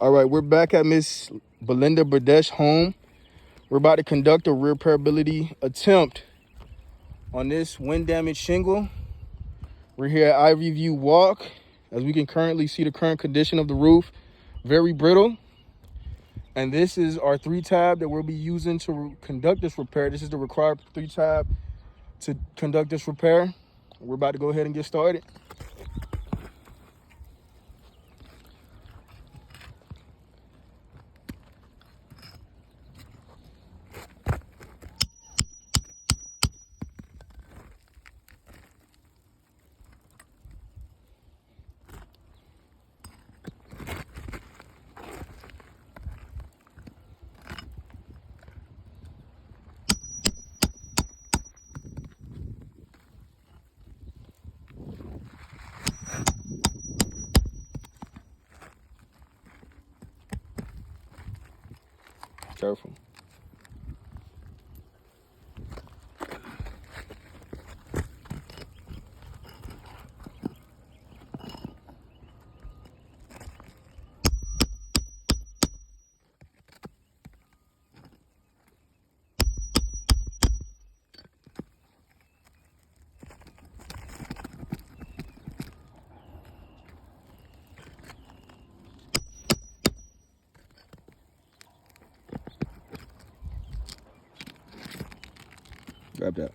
All right, we're back at Miss Belinda Burdette's home. We're about to conduct a repairability attempt on this wind damaged shingle. We're here at Ivy View Walk. As we can currently see the current condition of the roof, very brittle. And this is our 3-tab that we'll be using to conduct this repair. This is the required 3-tab to conduct this repair. We're about to go ahead and get started. Careful. Grab that.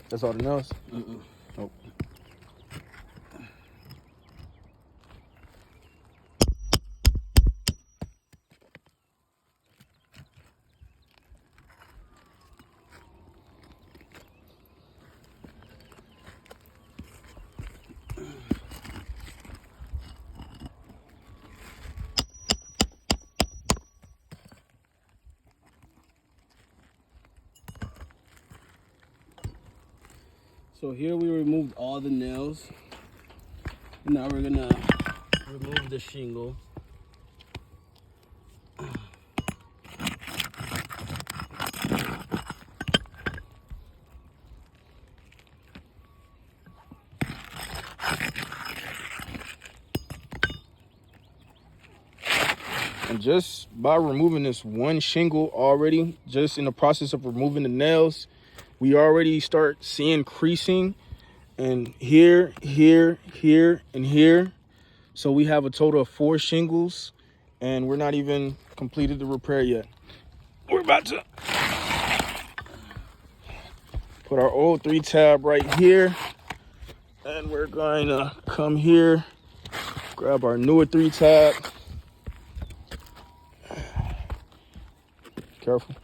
That's all the nails? Nope. So here we removed all the nails. Now we're gonna remove the shingle. And just by removing this one shingle already, just in the process of removing the nails, we already start seeing creasing, and here, and here. So we have a total of 4 shingles, and we're not even completed the repair yet. We're about to put our old 3-tab right here, and we're going to come here, grab our newer 3-tab. Careful.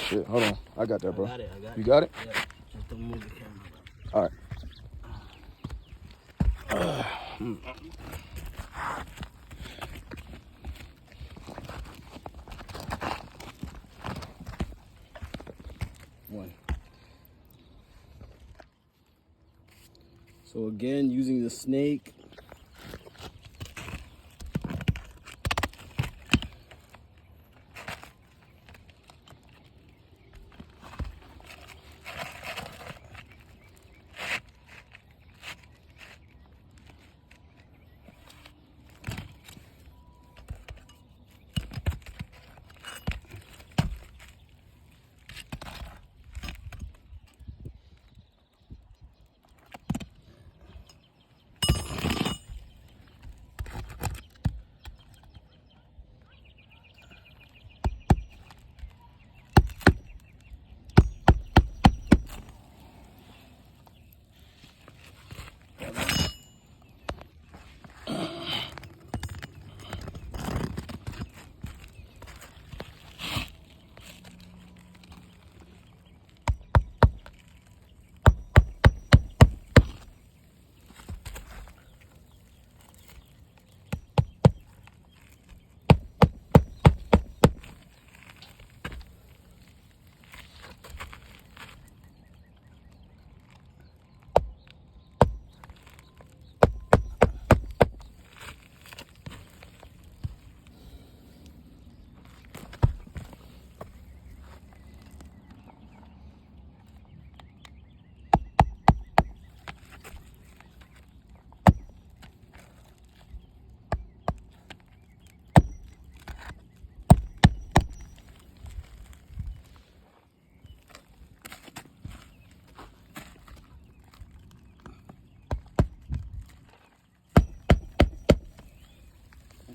Shit, hold on. I got that, bro. I got it. You got it? Yeah. Just don't move the camera. All right. One. So again, using the snake.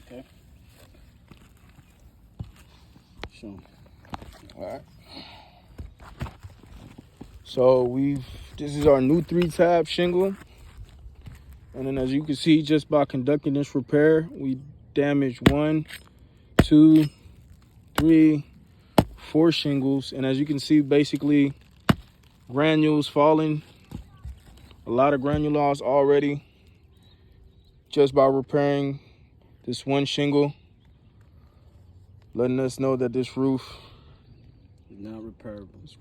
Okay. Show 'em. All right. So this is our new 3-tab shingle. And then as you can see, just by conducting this repair, we damaged 1, 2, 3, 4 shingles. And as you can see, basically granules falling, a lot of granule loss already just by repairing this 1 shingle, letting us know that this roof Not repairable. is